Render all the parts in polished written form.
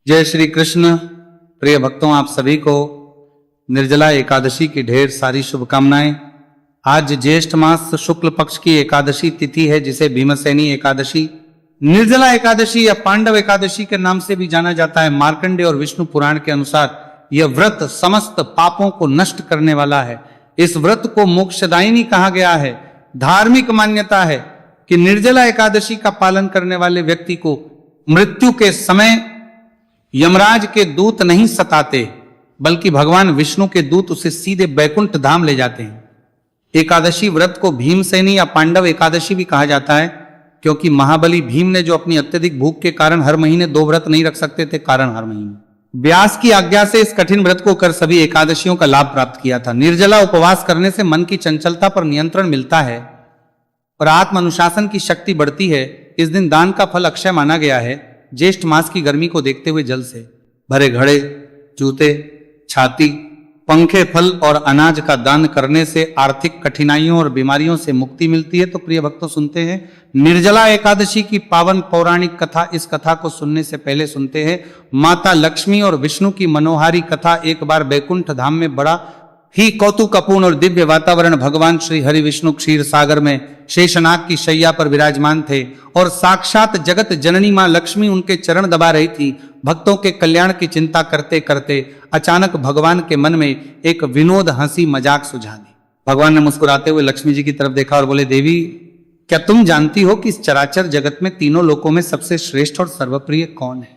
जय श्री कृष्ण। प्रिय भक्तों, आप सभी को निर्जला एकादशी की ढेर सारी शुभकामनाएं। आज ज्येष्ठ मास शुक्ल पक्ष की एकादशी तिथि है, जिसे भीमसेनी एकादशी, निर्जला एकादशी या पांडव एकादशी के नाम से भी जाना जाता है। मार्कंडेय और विष्णु पुराण के अनुसार यह व्रत समस्त पापों को नष्ट करने वाला है। इस व्रत को मोक्षदायिनी कहा गया है। धार्मिक मान्यता है कि निर्जला एकादशी का पालन करने वाले व्यक्ति को मृत्यु के समय यमराज के दूत नहीं सताते, बल्कि भगवान विष्णु के दूत उसे सीधे बैकुंठ धाम ले जाते हैं। एकादशी व्रत को भीमसेनी या पांडव एकादशी भी कहा जाता है, क्योंकि महाबली भीम ने जो अपनी अत्यधिक भूख के कारण हर महीने 2 व्रत नहीं रख सकते थे, कारण हर महीने व्यास की आज्ञा से इस कठिन व्रत को कर सभी एकादशियों का लाभ प्राप्त किया था। निर्जला उपवास करने से मन की चंचलता पर नियंत्रण मिलता है और आत्म अनुशासन की शक्ति बढ़ती है। इस दिन दान का फल अक्षय माना गया है। ज्येष्ठ मास की गर्मी को देखते हुए जल से भरे घड़े, जूते, छाती, पंखे, फल और अनाज का दान करने से आर्थिक कठिनाइयों और बीमारियों से मुक्ति मिलती है। तो प्रिय भक्तों, सुनते हैं निर्जला एकादशी की पावन पौराणिक कथा। इस कथा को सुनने से पहले सुनते हैं माता लक्ष्मी और विष्णु की मनोहारी कथा। एक बार बैकुंठ धाम में बड़ा ही कौतुकपूर्ण और दिव्य वातावरण। भगवान श्री हरि विष्णु क्षीर सागर में शेषनाग की शैया पर विराजमान थे और साक्षात जगत जननी मां लक्ष्मी उनके चरण दबा रही थी। भक्तों के कल्याण की चिंता करते करते अचानक भगवान के मन में एक विनोद हंसी मजाक सुझा दी। भगवान ने मुस्कुराते हुए लक्ष्मी जी की तरफ देखा और बोले, देवी, क्या तुम जानती हो कि इस चराचर जगत में तीनों लोकों में सबसे श्रेष्ठ और सर्वप्रिय कौन है?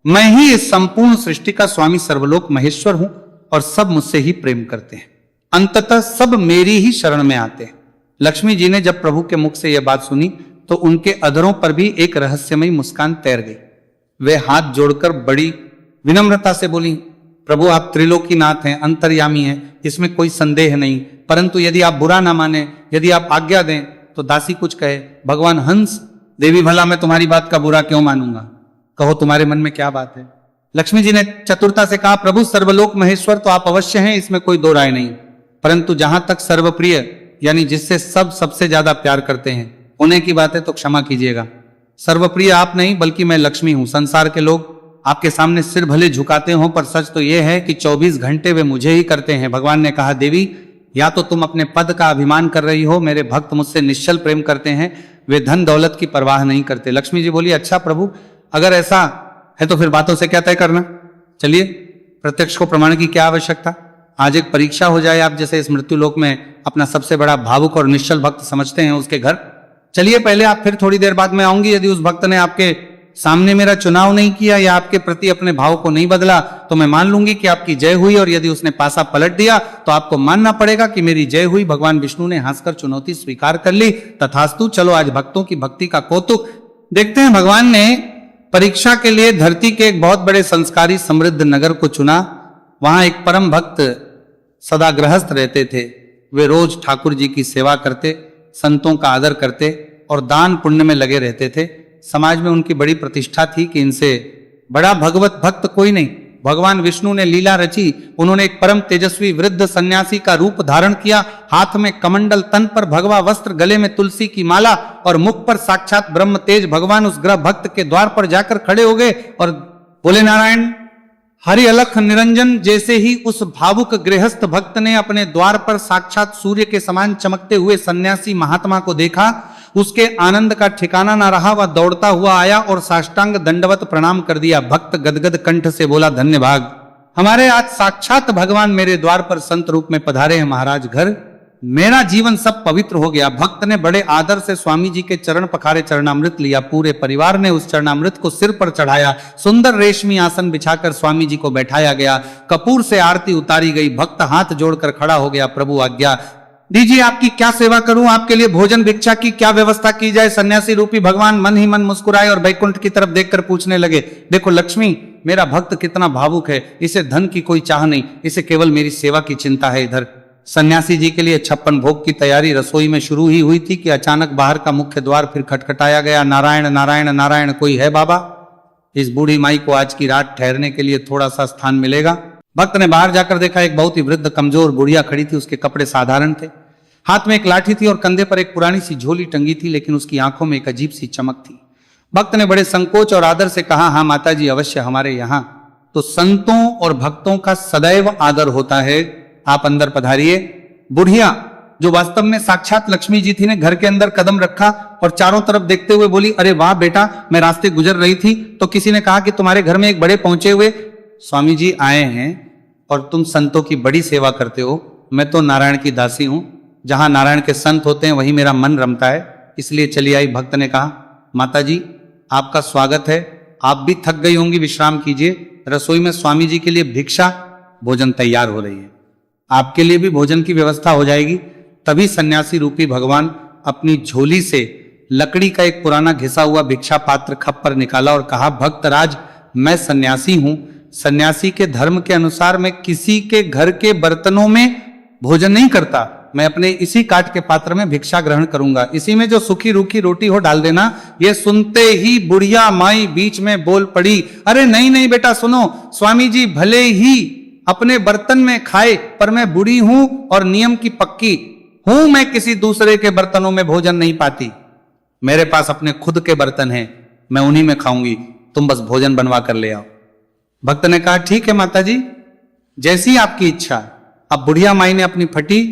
मैं ही इस संपूर्ण सृष्टि का स्वामी सर्वलोक महेश्वर हूं और सब मुझसे ही प्रेम करते हैं। अंततः सब मेरी ही शरण में आते हैं। लक्ष्मी जी ने जब प्रभु के मुख से यह बात सुनी तो उनके अधरों पर भी एक रहस्यमयी मुस्कान तैर गई। वे हाथ जोड़कर बड़ी विनम्रता से बोली, प्रभु, आप त्रिलोकीनाथ हैं, अंतर्यामी हैं, इसमें कोई संदेह नहीं, परंतु यदि आप बुरा ना माने, यदि आप आज्ञा दें तो दासी कुछ कहे। भगवान हंस, देवी, भला मैं तुम्हारी बात का बुरा क्यों मानूंगा? कहो, तुम्हारे मन में क्या बात है? लक्ष्मी जी ने चतुरता से कहा, प्रभु सर्वलोक महेश्वर तो आप अवश्य हैं, इसमें कोई दो राय नहीं, परंतु जहां तक सर्वप्रिय यानी जिससे सब सबसे ज्यादा प्यार करते हैं उन्हें की बात है तो क्षमा कीजिएगा। सर्वप्रिय आप नहीं बल्कि मैं लक्ष्मी हूं। संसार के लोग आपके सामने सिर भले झुकाते हों, पर सच तो यह है कि 24 घंटे वे मुझे ही करते हैं। भगवान ने कहा, देवी, या तो तुम अपने पद का अभिमान कर रही हो, मेरे भक्त मुझसे निश्चल प्रेम करते हैं, वे धन दौलत की परवाह नहीं करते। लक्ष्मी जी बोली, अच्छा प्रभु, अगर ऐसा है तो फिर बातों से क्या तय करना? चलिए, प्रत्यक्ष को प्रमाण की क्या आवश्यकता? आज एक परीक्षा हो जाए। आप जैसे इस मृत्यु लोक में अपना सबसे बड़ा भावुक और निश्चल भक्त समझते हैं उसके घर चलिए पहले आप, फिर थोड़ी देर बाद मैं आऊंगी। यदि उस भक्त ने आपके सामने मेरा चुनाव नहीं किया या आपके प्रति अपने भाव को नहीं बदला तो मैं मान लूंगी कि आपकी जय हुई, और यदि उसने पासा पलट दिया तो आपको मानना पड़ेगा कि मेरी जय हुई। भगवान विष्णु ने हंसकर चुनौती स्वीकार कर ली। तथास्तु, चलो आज भक्तों की भक्ति का कौतुक देखते हैं। भगवान ने परीक्षा के लिए धरती के एक बहुत बड़े संस्कारी समृद्ध नगर को चुना। वहां एक परम भक्त सदा गृहस्थ रहते थे। वे रोज ठाकुर जी की सेवा करते, संतों का आदर करते और दान पुण्य में लगे रहते थे। समाज में उनकी बड़ी प्रतिष्ठा थी कि इनसे बड़ा भगवत भक्त कोई नहीं। भगवान विष्णु ने लीला रची। उन्होंने एक परम तेजस्वी वृद्ध सन्यासी का रूप धारण किया। हाथ में कमंडल, तन पर भगवा वस्त्र, गले में तुलसी की माला और मुख पर साक्षात ब्रह्म तेज। भगवान उस ग्रह भक्त के द्वार पर जाकर खड़े हो गए और बोले, नारायण हरि अलख निरंजन। जैसे ही उस भावुक गृहस्थ भक्त ने अपने द्वार पर साक्षात सूर्य के समान चमकते हुए सन्यासी महात्मा को देखा, उसके आनंद का ठिकाना ना रहा। वह दौड़ता हुआ आया और साष्टांग दंडवत प्रणाम कर दिया। भक्त गदगद कंठ से बोला, धन्य भाग, हमारे आज साक्षात भगवान मेरे द्वार पर संत रूप में पधारे हैं। महाराज, घर मेरा जीवन सब पवित्र हो गया। भक्त ने बड़े आदर से स्वामी जी के चरण पखारे, चरणामृत लिया। पूरे परिवार ने उस चरणामृत को सिर पर चढ़ाया। सुंदर रेशमी आसन बिछाकर स्वामी जी को बैठाया गया। कपूर से आरती उतारी गई। भक्त हाथ जोड़कर खड़ा हो गया, प्रभु आज्ञा दीजिए, आपकी क्या सेवा करूं? आपके लिए भोजन भिक्षा की क्या व्यवस्था की जाए? सन्यासी रूपी भगवान मन ही मन मुस्कुराए और बैकुंठ की तरफ देखकर पूछने लगे, देखो लक्ष्मी, मेरा भक्त कितना भावुक है। इसे धन की कोई चाह नहीं, इसे केवल मेरी सेवा की चिंता है। इधर सन्यासी जी के लिए 56 भोग की तैयारी रसोई में शुरू ही हुई थी कि अचानक बाहर का मुख्य द्वार फिर खटखटाया गया। नारायण नारायण नारायण, कोई है बाबा? इस बूढ़ी माई को आज की रात ठहरने के लिए थोड़ा सा स्थान मिलेगा? भक्त ने बाहर जाकर देखा, एक बहुत ही वृद्ध कमजोर बुढ़िया खड़ी थी। उसके कपड़े साधारण थे, हाथ में एक लाठी थी और कंधे पर एक पुरानी सी झोली टंगी थी, लेकिन उसकी आंखों में एक अजीब सी चमक थी। भक्त ने बड़े संकोच और आदर से कहा, हाँ माता जी, अवश्य हमारे यहाँ तो संतों और भक्तों का सदैव आदर होता है। आप अंदर पधारिए। बुढ़िया जो वास्तव में साक्षात लक्ष्मी जी थी ने घर के अंदर कदम रखा और चारों तरफ देखते हुए बोली, अरे वाह बेटा, मैं रास्ते गुजर रही थी तो किसी ने कहा कि तुम्हारे घर में एक बड़े पहुंचे हुए स्वामी जी आए हैं और तुम संतों की बड़ी सेवा करते हो। मैं तो नारायण की दासी हूं, जहां नारायण के संत होते हैं वहीं मेरा मन रमता है, इसलिए चली आई। भक्त ने कहा, माता जी आपका स्वागत है, आप भी थक गई होंगी, विश्राम कीजिए। रसोई में स्वामी जी के लिए भिक्षा भोजन तैयार हो रही है, आपके लिए भी भोजन की व्यवस्था हो जाएगी। तभी सन्यासी रूपी भगवान अपनी झोली से लकड़ी का एक पुराना घिसा हुआ भिक्षा पात्र खप्पर निकाला और कहा, भक्तराज मैं सन्यासी हूं, सन्यासी के धर्म के अनुसार मैं किसी के घर के बर्तनों में भोजन नहीं करता, मैं अपने इसी काट के पात्र में भिक्षा ग्रहण करूंगा, इसी में जो सूखी रूखी रोटी हो डाल देना। ये सुनते ही बुढ़िया माई बीच में बोल पड़ी, अरे नहीं नहीं बेटा सुनो, स्वामी जी भले ही अपने बर्तन में खाए पर मैं बूढ़ी हूं और नियम की पक्की हूं, मैं किसी दूसरे के बर्तनों में भोजन नहीं पाती, मेरे पास अपने खुद के बर्तन हैं, मैं उन्हीं में खाऊंगी, तुम बस भोजन बनवा कर ले आओ। भक्त ने कहा, ठीक है माता जी, जैसी आपकी इच्छा। अब बुढ़िया माई ने अपनी फटी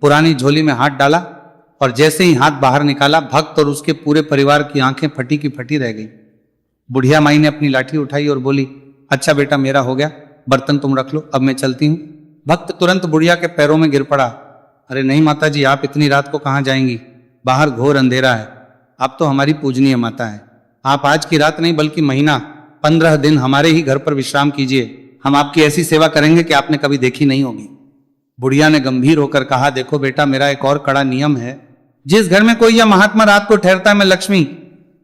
पुरानी झोली में हाथ डाला और जैसे ही हाथ बाहर निकाला, भक्त और उसके पूरे परिवार की आंखें फटी की फटी रह गई। बुढ़िया माई ने अपनी लाठी उठाई और बोली, अच्छा बेटा मेरा हो गया, बर्तन तुम रख लो, अब मैं चलती हूं। भक्त तुरंत बुढ़िया के पैरों में गिर पड़ा, अरे नहीं माता जी, आप इतनी रात को कहां जाएंगी, बाहर घोर अंधेरा है, आप तो हमारी पूजनीय माता है, आप आज की रात नहीं बल्कि महीना 15 दिन हमारे ही घर पर विश्राम कीजिए, हम आपकी ऐसी सेवा करेंगे कि आपने कभी देखी नहीं होगी। बुढ़िया ने गंभीर होकर कहा, देखो बेटा, मेरा एक और कड़ा नियम है, जिस घर में कोई या महात्मा रात को ठहरता है मैं लक्ष्मी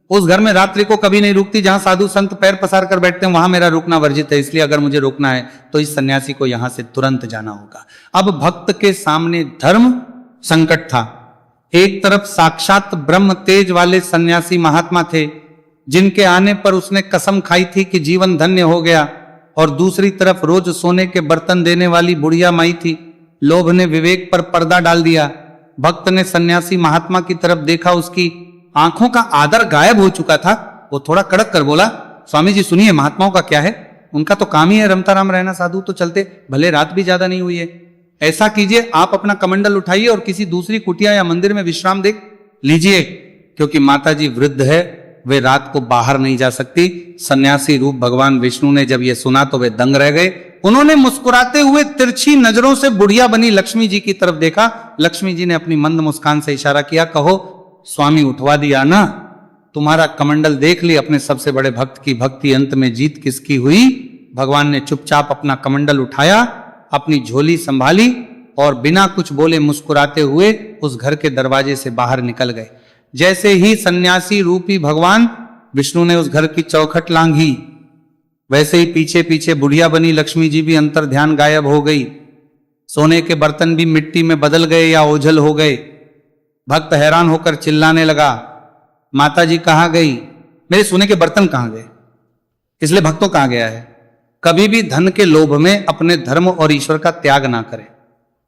उस घर में रात्रि को कभी नहीं रुकती, जहां साधु संत पैर पसार कर बैठते हैं वहां मेरा रुकना वर्जित है, इसलिए अगर मुझे रोकना है तो इस सन्यासी को यहां से तुरंत जाना होगा। अब भक्त के सामने धर्म संकट था, एक तरफ साक्षात ब्रह्म तेज वाले सन्यासी महात्मा थे जिनके आने पर उसने कसम खाई थी कि जीवन धन्य हो गया, और दूसरी तरफ रोज सोने के बर्तन देने वाली बुढ़िया माई थी। लोभ ने विवेक पर पर्दा डाल दिया। भक्त ने सन्यासी महात्मा की तरफ देखा, उसकी आंखों का आदर गायब हो चुका था। वो थोड़ा कड़क कर बोला, स्वामी जी सुनिए, महात्माओं का क्या है, उनका तो काम ही है रमता राम रहना, साधु तो चलते, भले रात भी ज्यादा नहीं हुई है। ऐसा कीजिए, आप अपना कमंडल उठाइए और किसी दूसरी कुटिया या मंदिर में विश्राम देख लीजिए, क्योंकि माता जी वृद्ध है, वे रात को बाहर नहीं जा सकती। सन्यासी रूप भगवान विष्णु ने जब ये सुना तो वे दंग रह गए। उन्होंने मुस्कुराते हुए तिरछी नजरों से बुढ़िया बनी लक्ष्मी जी की तरफ देखा। लक्ष्मी जी ने अपनी मंद मुस्कान से इशारा किया, कहो स्वामी उठवा दिया ना, तुम्हारा कमंडल देख ली, अपने सबसे बड़े भक्त की भक्ति, अंत में जीत किसकी हुई। भगवान ने चुपचाप अपना कमंडल उठाया, अपनी झोली संभाली और बिना कुछ बोले मुस्कुराते हुए उस घर के दरवाजे से बाहर निकल गए। जैसे ही सन्यासी रूपी भगवान विष्णु ने उस घर की चौखट लांघी, वैसे ही पीछे पीछे बुढ़िया बनी लक्ष्मी जी भी अंतर ध्यान गायब हो गई। सोने के बर्तन भी मिट्टी में बदल गए या ओझल हो गए। भक्त हैरान होकर चिल्लाने लगा, माता जी कहाँ गई, मेरे सोने के बर्तन कहाँ गए। इसलिए भक्तों कहा गया है, कभी भी धन के लोभ में अपने धर्म और ईश्वर का त्याग ना करें।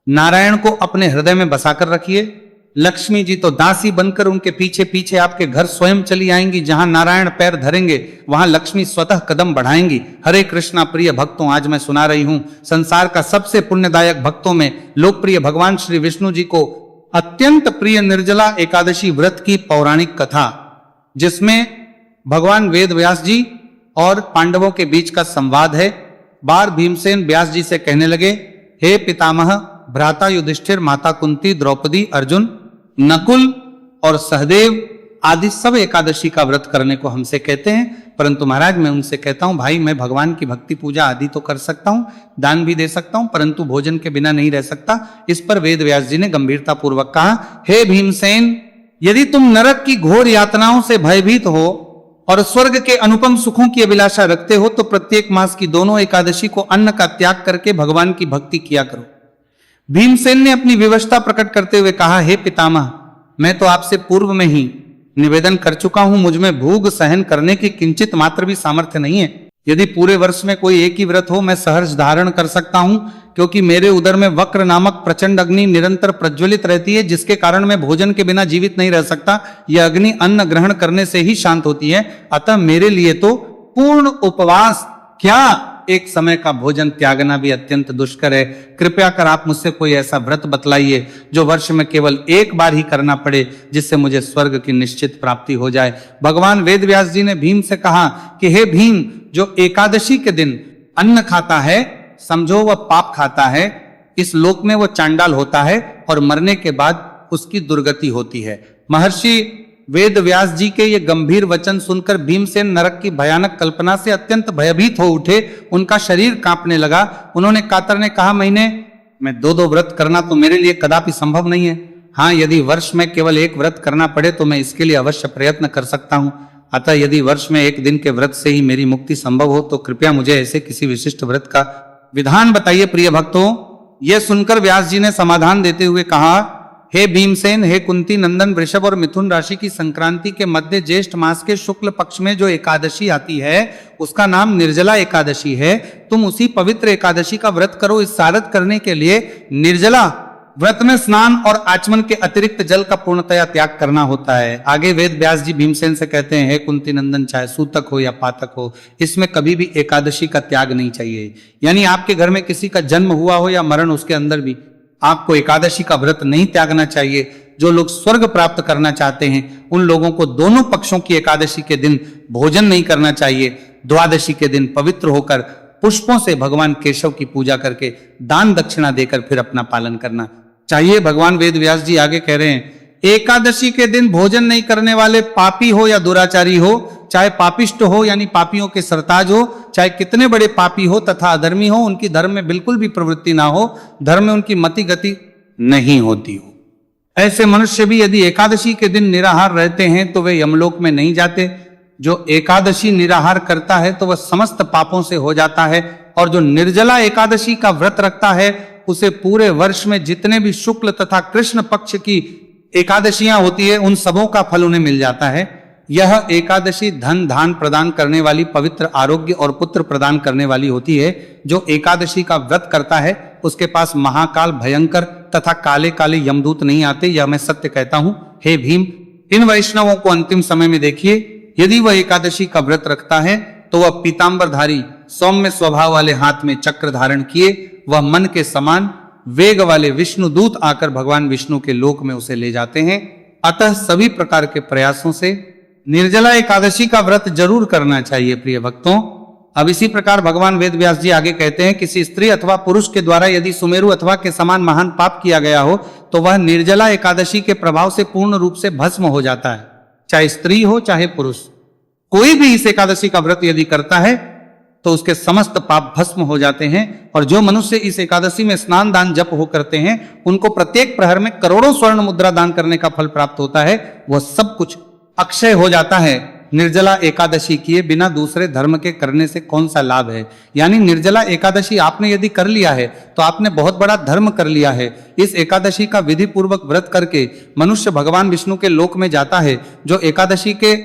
नारायण को अपने हृदय में बसाकर रखिए। लक्ष्मी जी तो दासी बनकर उनके पीछे पीछे आपके घर स्वयं चली आएंगी। जहां नारायण पैर धरेंगे वहां लक्ष्मी स्वतः कदम बढ़ाएंगी। हरे कृष्णा प्रिय भक्तों, आज मैं सुना रही हूं संसार का सबसे पुण्यदायक भक्तों में लोकप्रिय भगवान श्री विष्णु जी को अत्यंत प्रिय निर्जला एकादशी व्रत की पौराणिक कथा, जिसमें भगवान वेद व्यास जी और पांडवों के बीच का संवाद है। बार भीमसेन व्यास जी से कहने लगे, हे पितामह, भ्राता युधिष्ठिर, माता कुंती, द्रौपदी, अर्जुन, नकुल और सहदेव आदि सब एकादशी का व्रत करने को हमसे कहते हैं, परंतु महाराज मैं उनसे कहता हूं, भाई मैं भगवान की भक्ति पूजा आदि तो कर सकता हूं, दान भी दे सकता हूं, परंतु भोजन के बिना नहीं रह सकता। इस पर वेद व्यास जी ने गंभीरता पूर्वक कहा, हे भीमसेन, यदि तुम नरक की घोर यातनाओं से भयभीत हो और स्वर्ग के अनुपम सुखों की अभिलाषा रखते हो तो प्रत्येक मास की दोनों एकादशी को अन्न का त्याग करके भगवान की भक्ति किया करो। भीमसेन ने अपनी विवशता प्रकट करते हुए कहा, हे पितामह, मैं तो आपसे पूर्व में ही निवेदन कर चुका हूं, मुझ में भूख सहन करने की किंचित मात्र भी सामर्थ्य नहीं है। यदि पूरे वर्ष में कोई एक ही व्रत हो मैं सहर्ष धारण कर सकता हूं, क्योंकि मेरे उदर में वक्र नामक प्रचंड अग्नि निरंतर प्रज्वलित रहती है, जिसके कारण मैं भोजन के बिना जीवित नहीं रह सकता। यह अग्नि अन्न ग्रहण करने से ही शांत होती है। अतः मेरे लिए तो पूर्ण उपवास क्या एक समय का भोजन त्यागना भी अत्यंत दुष्कर है। कृपया कर आप मुझसे कोई ऐसा व्रत बतलाइए जो वर्ष में केवल एक बार ही करना पड़े, जिससे मुझे स्वर्ग की निश्चित प्राप्ति हो जाए। भगवान वेद व्यास जी ने भीम से कहा कि हे भीम, जो एकादशी के दिन अन्न खाता है, समझो वह पाप खाता है, इस लोक में वो चांडाल होता है और मरने के बाद उसकी दुर्गति होती है। महर्षि वेद व्यास जी के ये गंभीर वचन सुनकर भीमसेन नरक की भयानक कल्पना से अत्यंत भयभीत हो उठे। उनका शरीर कांपने लगा। उन्होंने कातर ने कहा, महीने में दो व्रत करना तो मेरे लिए कदापि संभव नहीं है। हाँ, यदि वर्ष में केवल एक व्रत करना पड़े तो मैं इसके लिए अवश्य प्रयत्न कर सकता हूँ। अतः यदि वर्ष में एक दिन के व्रत से ही मेरी मुक्ति संभव हो तो कृपया मुझे ऐसे किसी विशिष्ट व्रत का विधान बताइए। प्रिय भक्तों, यह सुनकर व्यास जी ने समाधान देते हुए कहा, हे भीमसेन, हे कुंती नंदन, वृषभ और मिथुन राशि की संक्रांति के मध्य ज्येष्ठ मास के शुक्ल पक्ष में जो एकादशी आती है उसका नाम निर्जला एकादशी है। तुम उसी पवित्र एकादशी का व्रत करो। इस सारत करने के लिए निर्जला व्रत में स्नान और आचमन के अतिरिक्त जल का पूर्णतया त्याग करना होता है। आगे वेद व्यास जी भीमसेन से कहते हैं, हे कुंती नंदन, चाहे सूतक हो या पातक हो, इसमें कभी भी एकादशी का त्याग नहीं चाहिए। यानी आपके घर में किसी का जन्म हुआ हो या मरण, उसके अंदर भी आपको एकादशी का व्रत नहीं त्यागना चाहिए। जो लोग स्वर्ग प्राप्त करना चाहते हैं उन लोगों को दोनों पक्षों की एकादशी के दिन भोजन नहीं करना चाहिए। द्वादशी के दिन पवित्र होकर पुष्पों से भगवान केशव की पूजा करके दान दक्षिणा देकर फिर अपना पालन करना चाहिए। भगवान वेद व्यास जी आगे कह रहे हैं, एकादशी के दिन भोजन नहीं करने वाले पापी हो या दुराचारी हो, चाहे पापिष्ट हो यानी पापियों के सरताज हो, चाहे कितने बड़े पापी हो तथा अधर्मी हो, उनकी धर्म में बिल्कुल भी प्रवृत्ति ना हो, धर्म में उनकी मति गति नहीं होती हो, ऐसे मनुष्य भी यदि एकादशी के दिन निराहार रहते हैं तो वे यमलोक में नहीं जाते। जो एकादशी निराहार करता है तो वह समस्त पापों से हो जाता है, और जो निर्जला एकादशी का व्रत रखता है उसे पूरे वर्ष में जितने भी शुक्ल तथा कृष्ण पक्ष की एकादशियां होती है उन सबों का फल उन्हें मिल जाता है। यह एकादशी धन धान प्रदान करने वाली, पवित्र आरोग्य और पुत्र प्रदान करने वाली होती है। जो एकादशी का व्रत करता है उसके पास महाकाल, भयंकर तथा काले काले यमदूत नहीं आते, यह मैं सत्य कहता हूं। हे भीम, इन वैष्णवों को अंतिम समय में देखिए, यदि वह एकादशी का व्रत रखता है तो वह पीतांबरधारी सौम्य स्वभाव वाले हाथ में चक्र धारण किए, वह मन के समान वेग वाले विष्णु दूत आकर भगवान विष्णु के लोक में उसे ले जाते हैं। अतः सभी प्रकार के प्रयासों से निर्जला एकादशी का व्रत जरूर करना चाहिए। प्रिय भक्तों, अब इसी प्रकार भगवान वेद व्यास जी आगे कहते हैं, किसी स्त्री अथवा पुरुष के द्वारा यदि सुमेरु अथवा के समान महान पाप किया गया हो तो वह निर्जला एकादशी के प्रभाव से पूर्ण रूप से भस्म हो जाता है। चाहे स्त्री हो चाहे पुरुष, कोई भी इस एकादशी का व्रत यदि करता है तो उसके समस्त पाप भस्म हो जाते हैं। और जो मनुष्य इस एकादशी में स्नान दान जप हो करते हैं उनको प्रत्येक प्रहर में करोड़ों स्वर्ण मुद्रा दान करने का फल प्राप्त होता है। वह सब कुछ अक्षय हो जाता है। निर्जला एकादशी किए बिना दूसरे धर्म के करने से कौन सा लाभ है? यानी निर्जला एकादशी आपने यदि कर लिया है तो आपने बहुत बड़ा धर्म कर लिया है। इस एकादशी का विधि पूर्वक व्रत करके मनुष्य भगवान विष्णु के लोक में जाता है। जो एकादशी के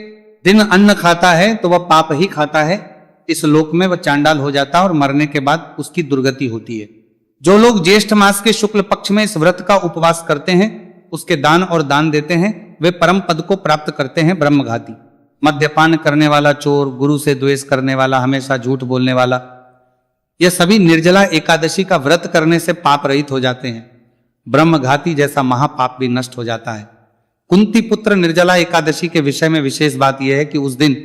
दिन अन्न खाता है तो वह पाप ही खाता है, इस लोक में वह चांडाल हो जाता है और मरने के बाद उसकी दुर्गति होती है। जो लोग ज्येष्ठ मास के शुक्ल पक्ष में इस व्रत का उपवास करते हैं, उसके दान और दान देते हैं, वे परम पद को प्राप्त करते हैं, ब्रह्मघाती। मद्यपान करने वाला, चोर, गुरु से द्वेष करने वाला, हमेशा झूठ बोलने वाला, ये सभी निर्जला एकादशी का व्रत करने से पाप रहित हो जाते हैं। ब्रह्मघाती जैसा महापाप भी नष्ट हो जाता है। कुंती पुत्र निर्जला एकादशी के विषय में विशेष बात यह है कि उस दिन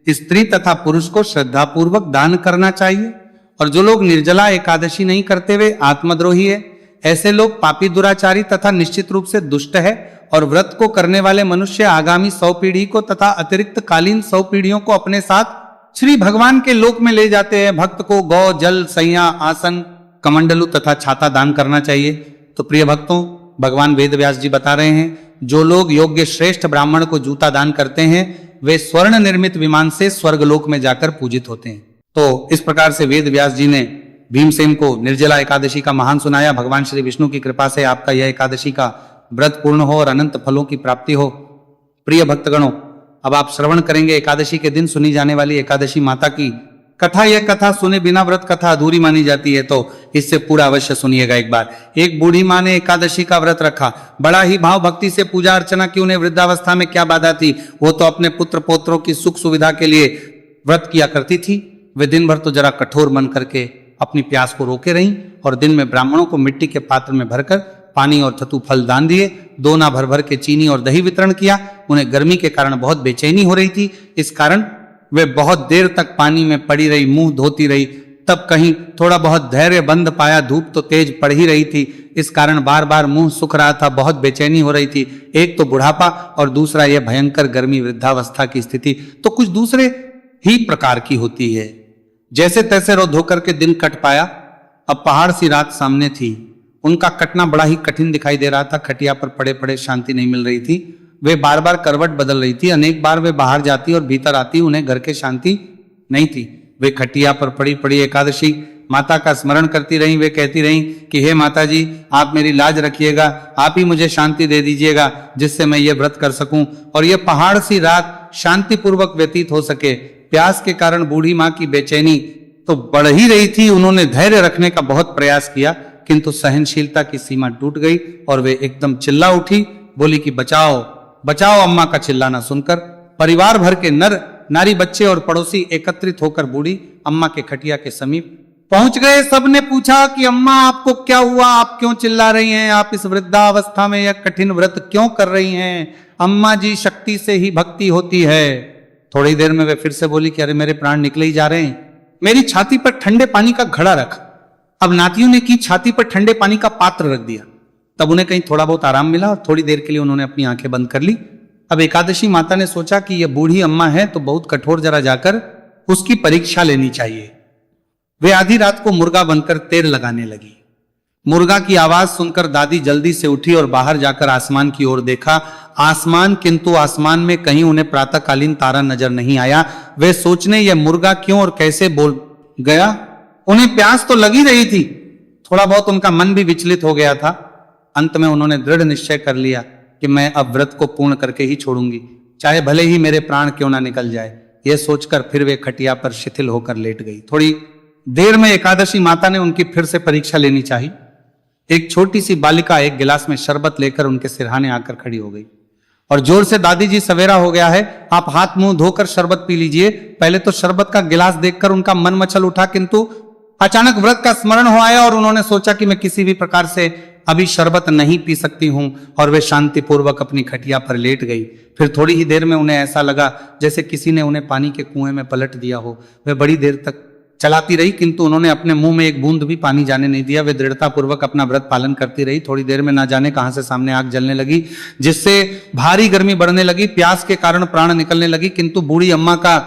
स्त्री तथा पुरुष को श्रद्धापूर्वक दान करना चाहिए। और जो लोग निर्जला एकादशी नहीं करते वे आत्मद्रोही है। ऐसे लोग पापी, दुराचारी तथा निश्चित रूप से दुष्ट है। और व्रत को करने वाले मनुष्य आगामी 100 पीढ़ी को तथा अतिरिक्त कालीन 100 पीढ़ियों को अपने साथ श्री भगवान के लोक में ले जाते हैं। भक्त को गौ, जल, सैया, आसन, कमंडलू तथा छाता दान करना चाहिए। तो प्रिय भक्तों, भगवान वेद व्यास जी बता रहे हैं, जो लोग योग्य श्रेष्ठ ब्राह्मण को जूता दान करते हैं वे स्वर्ण निर्मित विमान से स्वर्गलोक में जाकर पूजित होते हैं। तो इस प्रकार से वेद व्यास जी ने भीमसेन को निर्जला एकादशी का महान सुनाया। भगवान श्री विष्णु की कृपा से आपका यह एकादशी का व्रत पूर्ण हो और अनंत फलों की प्राप्ति हो। प्रिय भक्तगणों, अब आप श्रवण करेंगे एकादशी के दिन सुनी जाने वाली एकादशी माता की कथा। यह कथा सुने बिना व्रत कथा अधूरी मानी जाती है, तो इससे पूरा अवश्य सुनिएगा एक बार। एक बूढ़ी माँ ने एकादशी का व्रत रखा। बड़ा ही भाव भक्ति से पूजा अर्चना की। उन्हें वृद्धावस्था में क्या बाधा थी, वो तो अपने पुत्र पोत्रों की सुख सुविधा के लिए व्रत किया करती थी। वे दिन भर तो जरा कठोर मन करके अपनी प्यास को रोके रहीं और दिन में ब्राह्मणों को मिट्टी के पात्र में भरकर पानी और धतु फल दान दिए, दोना भर भर के चीनी और दही वितरण किया। उन्हें गर्मी के कारण बहुत बेचैनी हो रही थी, इस कारण वे बहुत देर तक पानी में पड़ी रही, मुंह धोती रही। तब कहीं थोड़ा बहुत धैर्य बंद पाया, धूप तो तेज पड़ ही रही थी, इस कारण बार बार मुंह सूख रहा था, बहुत बेचैनी हो रही थी। एक तो बुढ़ापा और दूसरा यह भयंकर गर्मी, वृद्धावस्था की स्थिति तो कुछ दूसरे ही प्रकार की होती है। जैसे तैसे रो धोकर के दिन कट पाया। अब पहाड़ सी रात सामने थी, उनका कटना बड़ा ही कठिन दिखाई दे रहा था। खटिया पर पड़े पड़े शांति नहीं मिल रही थी, वे बार बार करवट बदल रही थी। अनेक बार वे बाहर जाती और भीतर आती, उन्हें घर के शांति नहीं थी। वे खटिया पर पड़ी पड़ी एकादशी माता का स्मरण करती रहीं। वे कहती रहीं कि हे माता जी, आप मेरी लाज रखिएगा, आप ही मुझे शांति दे दीजिएगा जिससे मैं ये व्रत कर सकूं और ये पहाड़ सी रात शांतिपूर्वक व्यतीत हो सके। प्यास के कारण बूढ़ी माँ की बेचैनी तो बढ़ ही रही थी। उन्होंने धैर्य रखने का बहुत प्रयास किया, किंतु सहनशीलता की सीमा टूट गई और वे एकदम चिल्ला उठी, बोली कि बचाओ बचाओ। अम्मा का चिल्लाना सुनकर परिवार भर के नर नारी, बच्चे और पड़ोसी एकत्रित होकर बूढ़ी अम्मा के खटिया के समीप पहुंच गए। सबने पूछा कि अम्मा आपको क्या हुआ, आप क्यों चिल्ला रही हैं, आप इस वृद्धावस्था में यह कठिन व्रत क्यों कर रही हैं? अम्मा जी, शक्ति से ही भक्ति होती है। थोड़ी देर में वे फिर से बोली कि अरे मेरे प्राण निकले ही जा रहे हैं, मेरी छाती पर ठंडे पानी का घड़ा रख। अब नातियों ने की छाती पर ठंडे पानी का पात्र रख दिया। तब उन्हें कहीं थोड़ा बहुत आराम मिला और थोड़ी देर के लिए उन्होंने अपनी आंखें बंद कर ली। अब एकादशी माता ने सोचा कि यह बूढ़ी अम्मा है तो बहुत कठोर, जरा जाकर उसकी परीक्षा लेनी चाहिए। वे आधी रात को मुर्गा बनकर तेर लगाने लगी। मुर्गा की आवाज सुनकर दादी जल्दी से उठी और बाहर जाकर आसमान की ओर देखा। किंतु आसमान में कहीं उन्हें प्रातःकालीन तारा नजर नहीं आया। वे सोचने यह मुर्गा क्यों और कैसे बोल गया। उन्हें प्यास तो लगी रही थी, थोड़ा बहुत उनका मन भी विचलित हो गया था। अंत में उन्होंने दृढ़ निश्चय कर लिया कि मैं अब व्रत को पूर्ण करके ही छोड़ूंगी, चाहे भले ही मेरे प्राण क्यों ना निकल जाए। यह सोचकर फिर वे खटिया पर शिथिल होकर लेट गई। थोड़ी देर में एकादशी माता ने उनकी फिर से परीक्षा लेनी चाहिए। एक छोटी सी बालिका एक गिलास में शरबत लेकर उनके सिरहाने आकर खड़ी हो गई और जोर से, दादी जी सवेरा हो गया है, आप हाथ मुंह धोकर शरबत पी लीजिए। पहले तो शरबत का गिलास देखकर उनका मन मचल उठा, किंतु अचानक व्रत का स्मरण हो आया और उन्होंने सोचा कि मैं किसी भी प्रकार से अभी शरबत नहीं पी सकती हूं और वे शांतिपूर्वक अपनी खटिया पर लेट गई। फिर थोड़ी ही देर में उन्हें ऐसा लगा जैसे किसी ने उन्हें पानी के कुएं में पलट दिया हो। वे बड़ी देर तक चलाती रही, किंतु उन्होंने अपने मुंह में एक बूंद भी पानी जाने नहीं दिया। वे दृढ़ता पूर्वक अपना व्रत पालन करती रही। थोड़ी देर में ना जाने कहां से सामने आग जलने लगी, जिससे भारी गर्मी बढ़ने लगी। प्यास के कारण प्राण निकलने लगी, किंतु बूढ़ी अम्मा का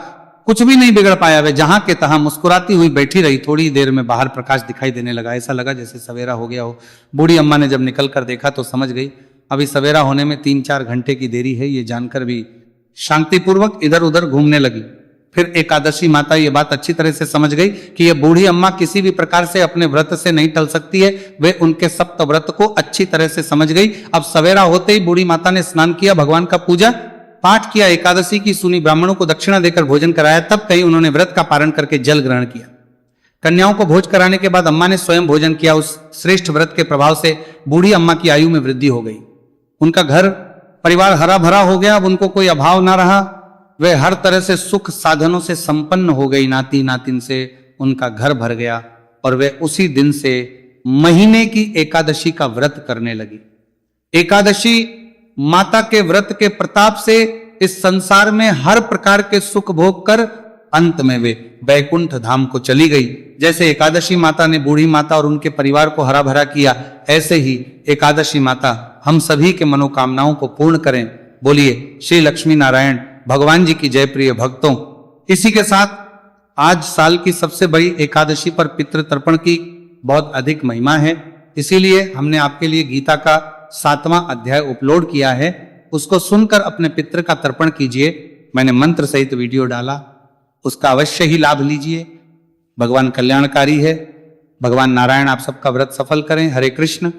कुछ भी नहीं बिगड़ पाया। वे जहां के तहां मुस्कुराती हुई बैठी रही। थोड़ी देर में बाहर प्रकाश दिखाई देने लगा, ऐसा लगा जैसे सवेरा हो गया हो। बूढ़ी अम्मा ने जब निकल कर देखा तो समझ गई अभी सवेरा होने में 3-4 घंटे की देरी है। ये जानकर भी शांतिपूर्वक इधर उधर घूमने लगी। फिर एकादशी माता ये बात अच्छी तरह से समझ गई कि यह बूढ़ी अम्मा किसी भी प्रकार से अपने व्रत से नहीं टल सकती है। वे उनके सप्त व्रत को अच्छी तरह से समझ गई। अब सवेरा होते ही बूढ़ी माता ने स्नान किया, भगवान का पूजा पाठ किया, एकादशी की सुनी, ब्राह्मणों को दक्षिणा देकर भोजन कराया। तब कहीं उन्होंने व्रत का पारण करके जल ग्रहण किया। कन्याओं को भोज कराने के बाद अम्मा ने स्वयं भोजन किया। उस श्रेष्ठ व्रत के प्रभाव से बूढ़ी अम्मा की आयु में वृद्धि हो गई। उनका घर परिवार हरा भरा हो गया। अब उनको कोई अभाव ना रहा। वे हर तरह से सुख साधनों से संपन्न हो गई। नाती नातिन से उनका घर भर गया और वे उसी दिन से महीने की एकादशी का व्रत करने लगी। एकादशी माता के व्रत के प्रताप से इस संसार में हर प्रकार के सुख भोग कर अंत में वे बैकुंठ धाम को चली गई। जैसे एकादशी माता ने बूढ़ी माता और उनके परिवार को हरा भरा किया, ऐसे ही एकादशी माता हम सभी के मनोकामनाओं को पूर्ण करें। बोलिए श्री लक्ष्मी नारायण भगवान जी की जय। प्रिय भक्तों, इसी के साथ आज साल की सबसे बड़ी एकादशी पर पितृ तर्पण की बहुत अधिक महिमा है, इसीलिए हमने आपके लिए गीता का 7वां अध्याय अपलोड किया है। उसको सुनकर अपने पितृ का तर्पण कीजिए। मैंने मंत्र सहित वीडियो डाला, उसका अवश्य ही लाभ लीजिए। भगवान कल्याणकारी है। भगवान नारायण आप सबका व्रत सफल करें। हरे कृष्ण।